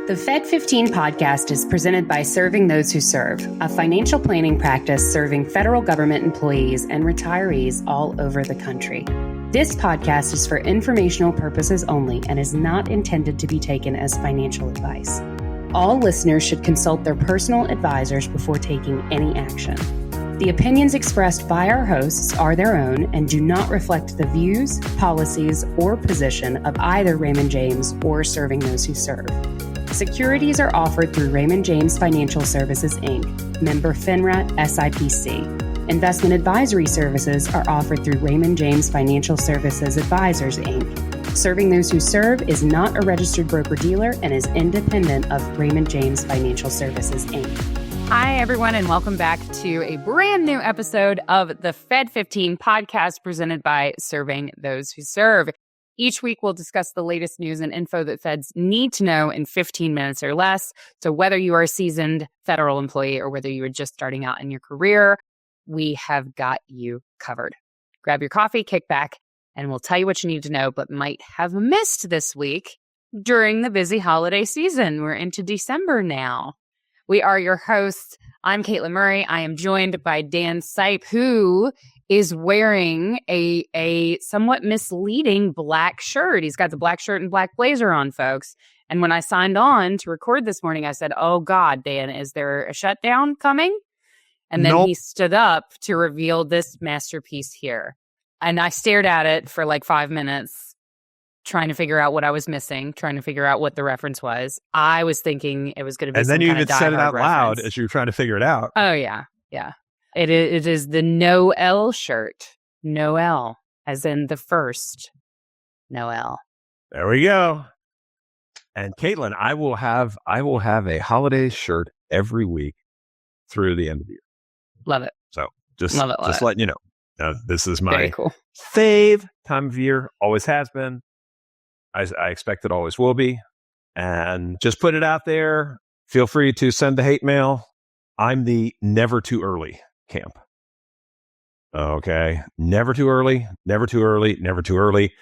The Fed15 podcast is presented by Serving Those Who Serve, a financial planning practice serving federal government employees and retirees all over the country. This podcast is for informational purposes only and is not intended to be taken as financial advice. All listeners should consult their personal advisors before taking any action. The opinions expressed by our hosts are their own and do not reflect the views, policies, or position of either Raymond James or Serving Those Who Serve. Securities are offered through Raymond James Financial Services, Inc., member FINRA SIPC. Investment advisory services are offered through Raymond James Financial Services Advisors, Inc. Serving Those Who Serve is not a registered broker-dealer and is independent of Raymond James Financial Services, Inc. Hi, everyone, and welcome back to a brand new episode of the Fed15 podcast presented by Serving Those Who Serve. Each week, we'll discuss the latest news and info that feds need to know in 15 minutes or less. So whether you are a seasoned federal employee or whether you are just starting out in your career, we have got you covered. Grab your coffee, kick back, and we'll tell you what you need to know, but might have missed this week during the busy holiday season. We're into December now. We are your hosts. I'm Katelyn Murray. I am joined by Dan Sipe, who is wearing a somewhat misleading black shirt. He's got the black shirt and black blazer on, folks. And when I signed on to record this morning, I said, oh, God, Dan, is there a shutdown coming? And then He stood up to reveal this masterpiece here. And I stared at it for like 5 minutes, trying to figure out what I was missing, trying to figure out what the reference was. I was thinking it was going to be and then you even said it out reference. loud as you were trying to figure it out. Oh, yeah. Yeah. It is the Noel shirt. Noel, as in the first Noel. There we go. And Katelyn, I will have a holiday shirt every week through the end of the year. Love it. So just love letting you know. This is my cool. fave time of year. Always has been. I expect it always will be. And just put it out there. Feel free to send the hate mail. I'm the never too early camp. Okay. Never too early, never too early, never too early.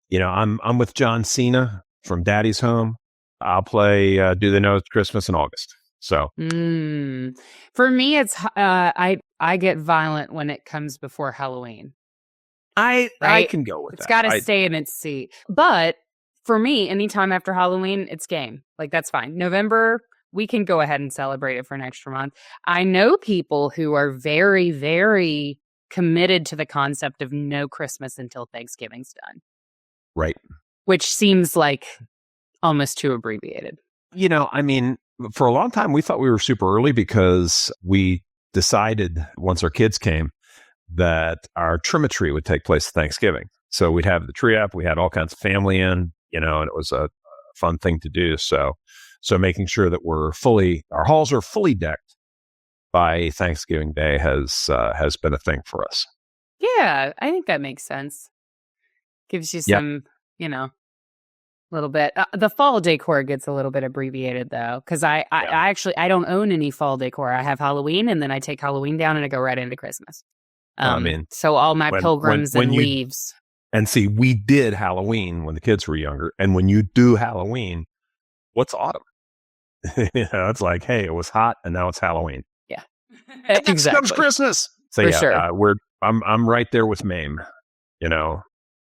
You know, I'm with John Cena from Daddy's Home. I'll play Do They Know It's Christmas in August. So for me, it's I get violent when it comes before Halloween. I can go with that. It's got to stay in its seat. But for me, anytime after Halloween, it's game. Like, that's fine. November, we can go ahead and celebrate it for an extra month. I know people who are very, very committed to the concept of no Christmas until Thanksgiving's done. Right. Which seems like almost too abbreviated. You know, I mean, for a long time, we thought we were super early because we decided once our kids came that our trimetry would take place at Thanksgiving. So we'd have the tree up. We had all kinds of family in, you know, and it was a fun thing to do. So making sure that our halls are fully decked by Thanksgiving Day has been a thing for us. Yeah, I think that makes sense. Gives you some, little bit. The fall decor gets a little bit abbreviated though, because I don't own any fall decor. I have Halloween, and then I take Halloween down, and I go right into Christmas. So all my pilgrims and leaves. And see, we did Halloween when the kids were younger, and when you do Halloween, what's autumn? It's like, hey, it was hot, and now it's Halloween. Yeah, exactly. Comes Christmas. So sure. I'm right there with Mame. You know,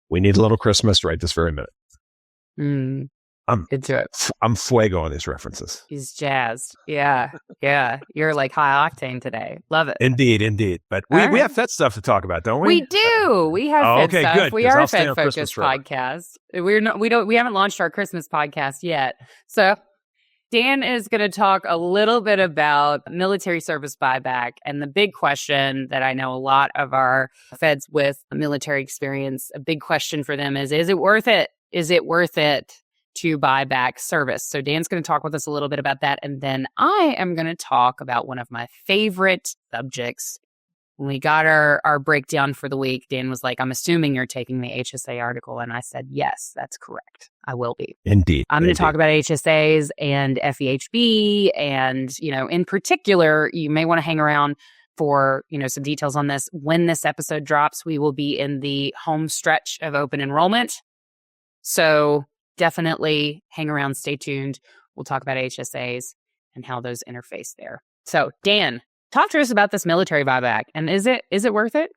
we need a little Christmas right this very minute. I'm fuego on these references. He's jazzed. Yeah. You're like high octane today. Love it. Indeed. But we have Fed stuff to talk about, don't we? We do. We have Fed stuff. Good, we are a Fed focused podcast. We haven't launched our Christmas podcast yet. So Dan is going to talk a little bit about military service buyback, and the big question that I know a lot of our feds with military experience, a big question for them is it worth it? Is it worth it to buy back service? So Dan's going to talk with us a little bit about that. And then I am going to talk about one of my favorite subjects. When we got our breakdown for the week, Dan was like, I'm assuming you're taking the HSA article. And I said, yes, that's correct. I will be. Indeed. I'm going to talk about HSAs and FEHB. And, in particular, you may want to hang around for, some details on this. When this episode drops, we will be in the home stretch of open enrollment. So definitely hang around, stay tuned. We'll talk about HSAs and how those interface there. So, Dan, talk to us about this military buyback. And is it worth it?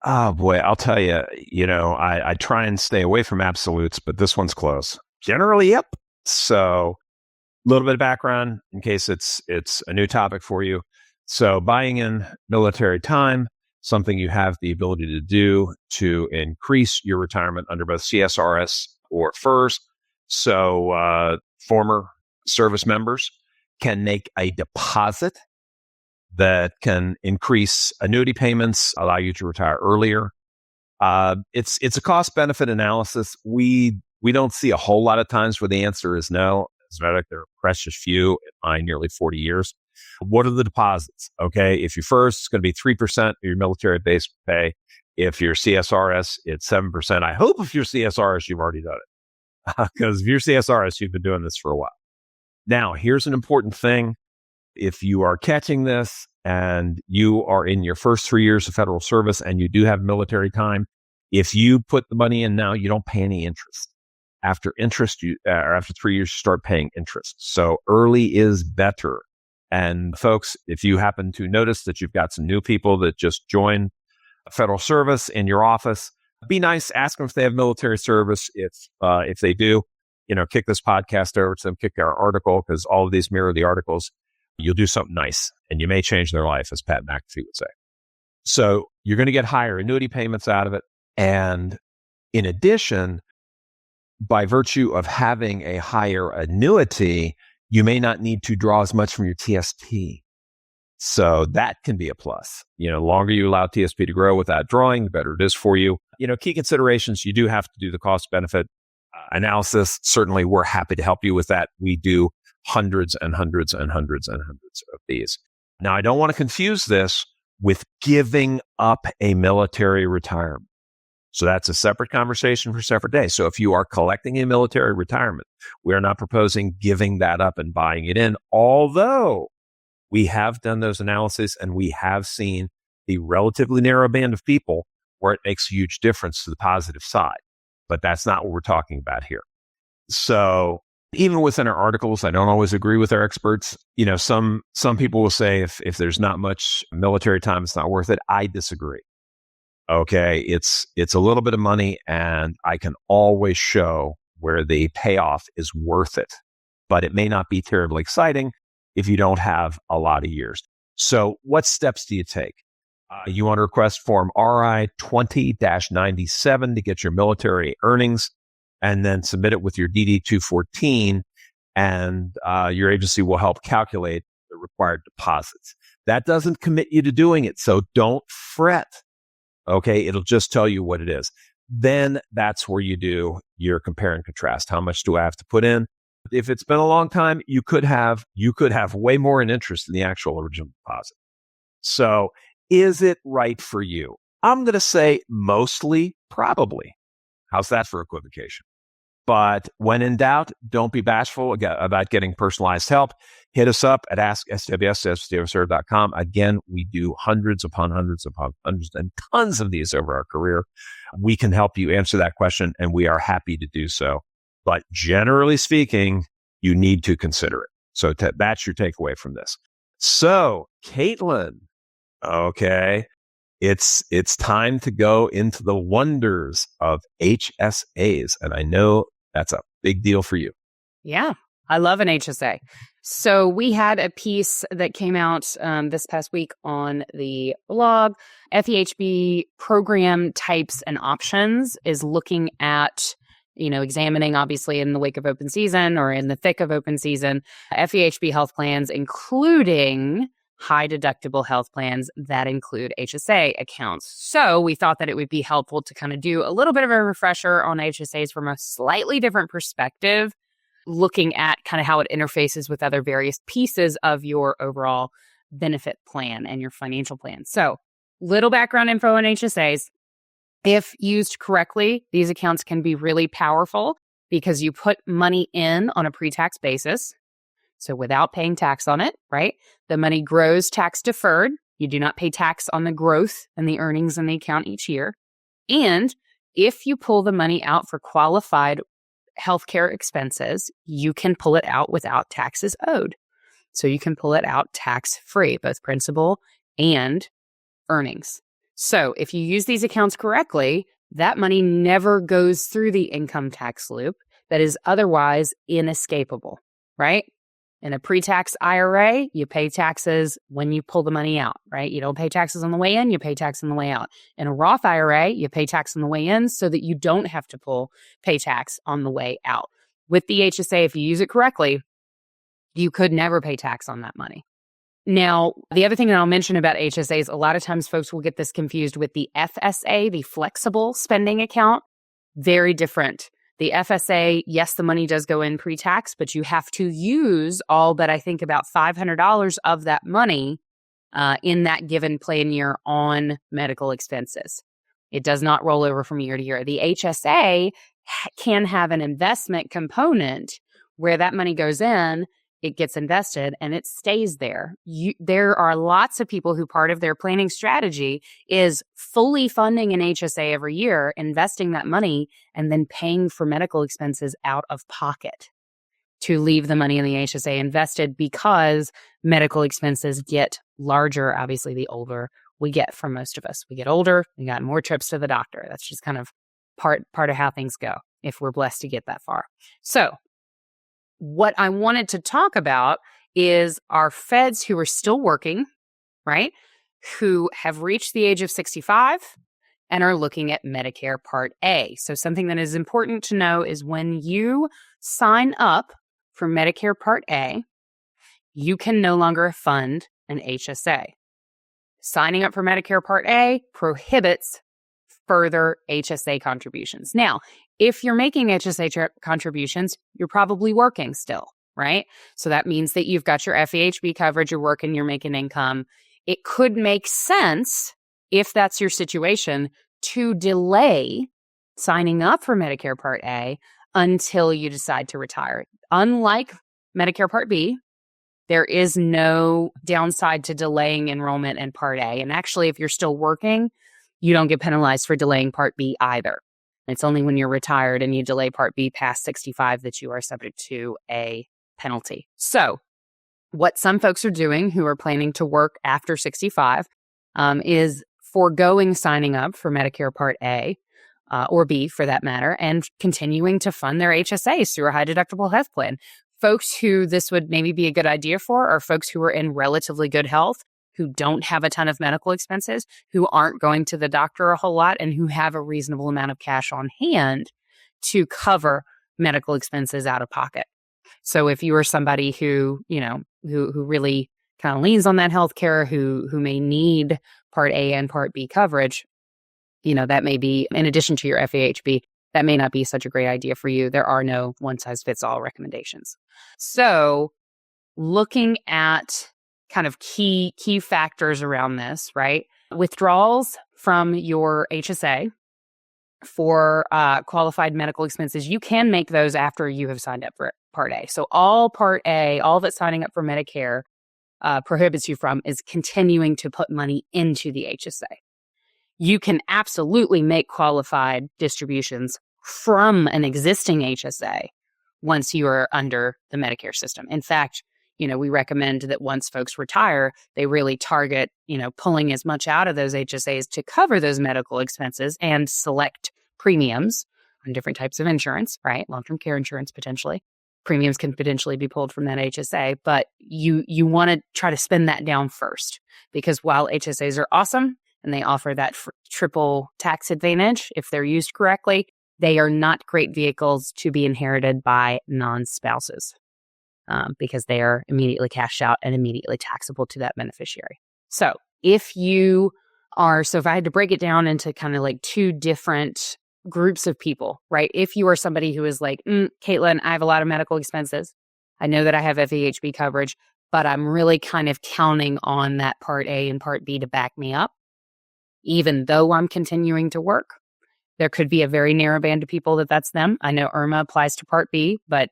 Oh, boy, I'll tell you, I try and stay away from absolutes, but this one's close. Generally, yep. So a little bit of background in case it's a new topic for you. So buying in military time, something you have the ability to do to increase your retirement under both CSRS or FERS. So former service members can make a deposit that can increase annuity payments, allow you to retire earlier. It's a cost-benefit analysis. We don't see a whole lot of times where the answer is no. As a matter of fact, there are precious few in my nearly 40 years. What are the deposits? Okay, if you're FERS, it's going to be 3% of your military base pay. If you're CSRS, it's 7%. I hope if you're CSRS, you've already done it. Because if you're CSRS, you've been doing this for a while. Now, here's an important thing. If you are catching this and you are in your first 3 years of federal service and you do have military time, if you put the money in now, you don't pay any interest. After 3 years, you start paying interest. So early is better. And folks, if you happen to notice that you've got some new people that just joined federal service in your office, be nice, ask them if they have military service. If they do, kick this podcast over to them, kick our article, because all of these mirror the articles. You'll do something nice and you may change their life, as Pat McAfee would say. So you're going to get higher annuity payments out of it. And in addition, by virtue of having a higher annuity, you may not need to draw as much from your TSP. So that can be a plus. The longer you allow TSP to grow without drawing, the better it is for you. Key considerations, you do have to do the cost benefit analysis. Certainly, we're happy to help you with that. We do hundreds and hundreds and hundreds and hundreds of these. Now, I don't want to confuse this with giving up a military retirement. So that's a separate conversation for a separate day. So if you are collecting a military retirement, we are not proposing giving that up and buying it in, although we have done those analyses and we have seen the relatively narrow band of people where it makes a huge difference to the positive side. But that's not what we're talking about here. So even within our articles, I don't always agree with our experts. Some people will say if there's not much military time, it's not worth it. I disagree. Okay, it's a little bit of money, and I can always show where the payoff is worth it. But it may not be terribly exciting if you don't have a lot of years. So what steps do you take? You want to request Form RI 20-97 to get your military earnings, and then submit it with your DD-214, and your agency will help calculate the required deposits. That doesn't commit you to doing it, so don't fret. Okay, it'll just tell you what it is. Then that's where you do your compare and contrast. How much do I have to put in? If it's been a long time, you could have way more in interest than the actual original deposit. So is it right for you? I'm going to say mostly, probably. How's that for equivocation? But when in doubt, don't be bashful about getting personalized help. Hit us up at ask.stws@stwserve.com. Again, we do hundreds upon hundreds and tons of these over our career. We can help you answer that question, and we are happy to do so. But generally speaking, you need to consider it. So that's your takeaway from this. So, Katelyn, okay, it's time to go into the wonders of HSAs. And I know that's a big deal for you. Yeah, I love an HSA. So we had a piece that came out this past week on the blog. FEHB program types and options is looking at, examining, obviously, in the wake of open season or in the thick of open season, FEHB health plans, including high deductible health plans that include HSA accounts. So we thought that it would be helpful to kind of do a little bit of a refresher on HSAs from a slightly different perspective, looking at kind of how it interfaces with other various pieces of your overall benefit plan and your financial plan. So little background info on HSAs. If used correctly, these accounts can be really powerful because you put money in on a pre-tax basis. So without paying tax on it, right? The money grows tax deferred. You do not pay tax on the growth and the earnings in the account each year. And if you pull the money out for qualified healthcare expenses, you can pull it out without taxes owed. So you can pull it out tax-free, both principal and earnings. So if you use these accounts correctly, that money never goes through the income tax loop that is otherwise inescapable, right? In a pre-tax IRA, you pay taxes when you pull the money out, right? You don't pay taxes on the way in, you pay tax on the way out. In a Roth IRA, you pay tax on the way in so that you don't have to pay tax on the way out. With the HSA, if you use it correctly, you could never pay tax on that money. Now, the other thing that I'll mention about HSAs, a lot of times folks will get this confused with the FSA, the flexible spending account. Very different. The FSA, yes, the money does go in pre-tax, but you have to use all but I think about $500 of that money in that given plan year on medical expenses. It does not roll over from year to year. The HSA can have an investment component where that money goes in, it gets invested, and it stays there. There are lots of people who part of their planning strategy is fully funding an HSA every year, investing that money, and then paying for medical expenses out of pocket to leave the money in the HSA invested because medical expenses get larger, obviously, the older we get for most of us. We get older, we got more trips to the doctor. That's just kind of part of how things go if we're blessed to get that far. So what I wanted to talk about is our feds who are still working, right? Who have reached the age of 65 and are looking at Medicare Part A. So something that is important to know is when you sign up for Medicare Part A, you can no longer fund an HSA. Signing up for Medicare Part A prohibits further HSA contributions. Now, if you're making HSA contributions, you're probably working still, right? So that means that you've got your FEHB coverage, you're working, you're making income. It could make sense, if that's your situation, to delay signing up for Medicare Part A until you decide to retire. Unlike Medicare Part B, there is no downside to delaying enrollment in Part A. And actually, if you're still working, you don't get penalized for delaying Part B either. It's only when you're retired and you delay Part B past 65 that you are subject to a penalty. So what some folks are doing who are planning to work after 65 is foregoing signing up for Medicare Part A or B for that matter, and continuing to fund their HSAs through a high deductible health plan. Folks who this would maybe be a good idea for are folks who are in relatively good health, who don't have a ton of medical expenses, who aren't going to the doctor a whole lot, and who have a reasonable amount of cash on hand to cover medical expenses out of pocket. So if you are somebody who, who really kind of leans on that healthcare, who may need Part A and Part B coverage, that may be, in addition to your FEHB, that may not be such a great idea for you. There are no one-size-fits-all recommendations. So looking at kind of key factors around this, right? Withdrawals from your HSA for qualified medical expenses, you can make those after you have signed up for Part A. So all Part A, all that signing up for Medicare prohibits you from is continuing to put money into the HSA. You can absolutely make qualified distributions from an existing HSA once you are under the Medicare system. In fact, we recommend that once folks retire, they really target, pulling as much out of those HSAs to cover those medical expenses and select premiums on different types of insurance, right? Long-term care insurance, potentially. Premiums can potentially be pulled from that HSA, but you want to try to spend that down first, because while HSAs are awesome and they offer that triple tax advantage if they're used correctly, they are not great vehicles to be inherited by non-spouses. Because they are immediately cashed out and immediately taxable to that beneficiary. So if I had to break it down into kind of like two different groups of people, right? If you are somebody who is like, Katelyn, I have a lot of medical expenses. I know that I have FEHB coverage, but I'm really kind of counting on that Part A and Part B to back me up, even though I'm continuing to work. There could be a very narrow band of people that's them. I know IRMA applies to Part B, but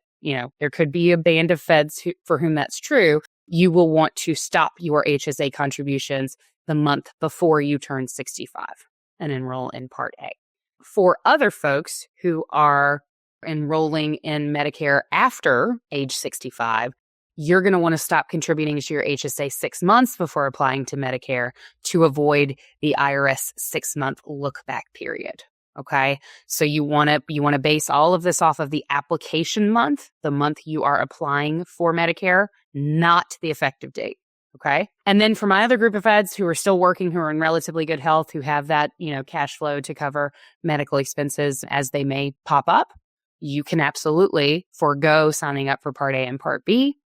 there could be a band of feds for whom that's true. You will want to stop your HSA contributions the month before you turn 65 and enroll in Part A. For other folks who are enrolling in Medicare after age 65, you're going to want to stop contributing to your HSA 6 months before applying to Medicare to avoid the IRS 6-month look-back period. Okay, so you want to base all of this off of the application month, the month you are applying for Medicare, not the effective date. Okay, and then for my other group of feds who are still working, who are in relatively good health, who have that cash flow to cover medical expenses as they may pop up, you can absolutely forego signing up for Part A and Part B.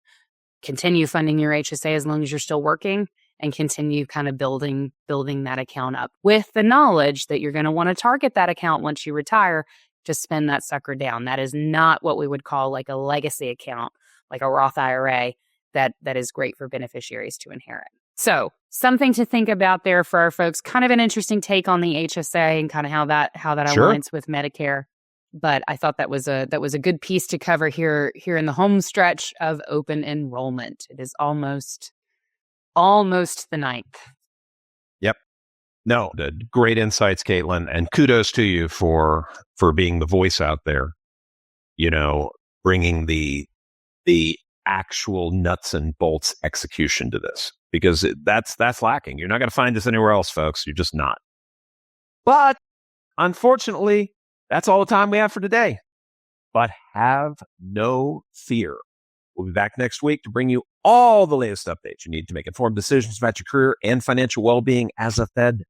Continue funding your HSA as long as you're still working, and continue kind of building that account up with the knowledge that you're going to want to target that account once you retire to spend that sucker down. That is not what we would call like a legacy account, like a Roth IRA that is great for beneficiaries to inherit. So something to think about there for our folks. Kind of an interesting take on the HSA and kind of how that Sure. aligns with Medicare. But I thought that was a good piece to cover here in the home stretch of open enrollment. It is almost the 9th. Yep. No, great insights, Katelyn, and kudos to you for being the voice out there, bringing the actual nuts and bolts execution to this, because that's lacking. You're not going to find this anywhere else, folks. You're just not. But unfortunately, that's all the time we have for today. But have no fear. We'll be back next week to bring you all the latest updates you need to make informed decisions about your career and financial well-being as a Fed.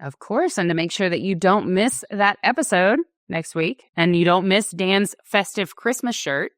Of course, and to make sure that you don't miss that episode next week and you don't miss Dan's festive Christmas shirt,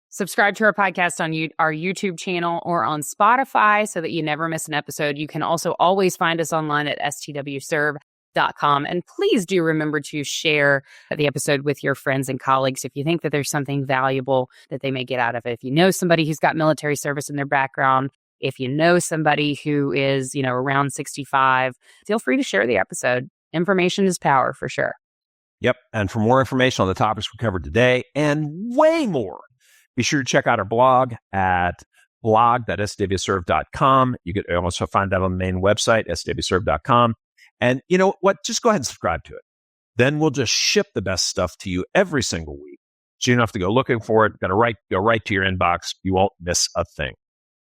subscribe to our podcast on our YouTube channel or on Spotify so that you never miss an episode. You can also always find us online at STWServe.com. And please do remember to share the episode with your friends and colleagues if you think that there's something valuable that they may get out of it. If you know somebody who's got military service in their background, if you know somebody who is, around 65, feel free to share the episode. Information is power for sure. Yep. And for more information on the topics we covered today and way more, be sure to check out our blog at blog.stwserve.com. You can also find that on the main website, stwserve.com. And you know what? Just go ahead and subscribe to it. Then we'll just ship the best stuff to you every single week. So you don't have to go looking for it. Go right to your inbox. You won't miss a thing.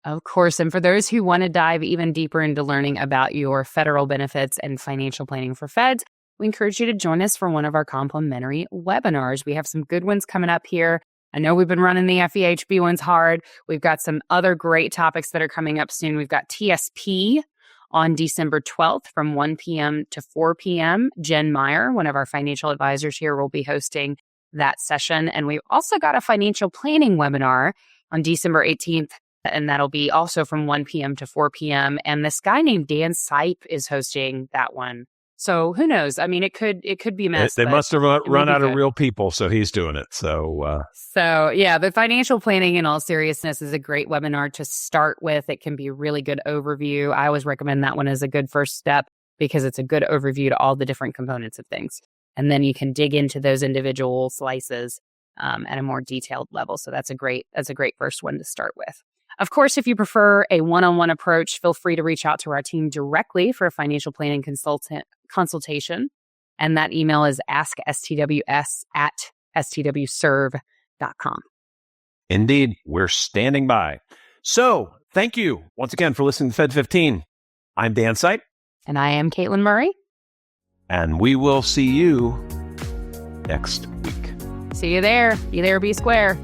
Of course. And for those who want to dive even deeper into learning about your federal benefits and financial planning for feds, we encourage you to join us for one of our complimentary webinars. We have some good ones coming up here. I know we've been running the FEHB ones hard. We've got some other great topics that are coming up soon. We've got TSP on December 12th from 1 p.m. to 4 p.m. Jen Meyer, one of our financial advisors here, will be hosting that session. And we've also got a financial planning webinar on December 18th, and that'll be also from 1 p.m. to 4 p.m. And this guy named Dan Sipe is hosting that one. So who knows? I mean, it could be a mess. They must have run out of real people, so he's doing it. So yeah, the financial planning in all seriousness is a great webinar to start with. It can be a really good overview. I always recommend that one as a good first step because it's a good overview to all the different components of things. And then you can dig into those individual slices at a more detailed level. So that's a great first one to start with. Of course, if you prefer a one-on-one approach, feel free to reach out to our team directly for a financial planning consultation. And that email is askstws@stwserve.com. Indeed, we're standing by. So thank you once again for listening to Fed15. I'm Dan Sipe. And I am Katelyn Murray. And we will see you next week. See you there. Be there, be square.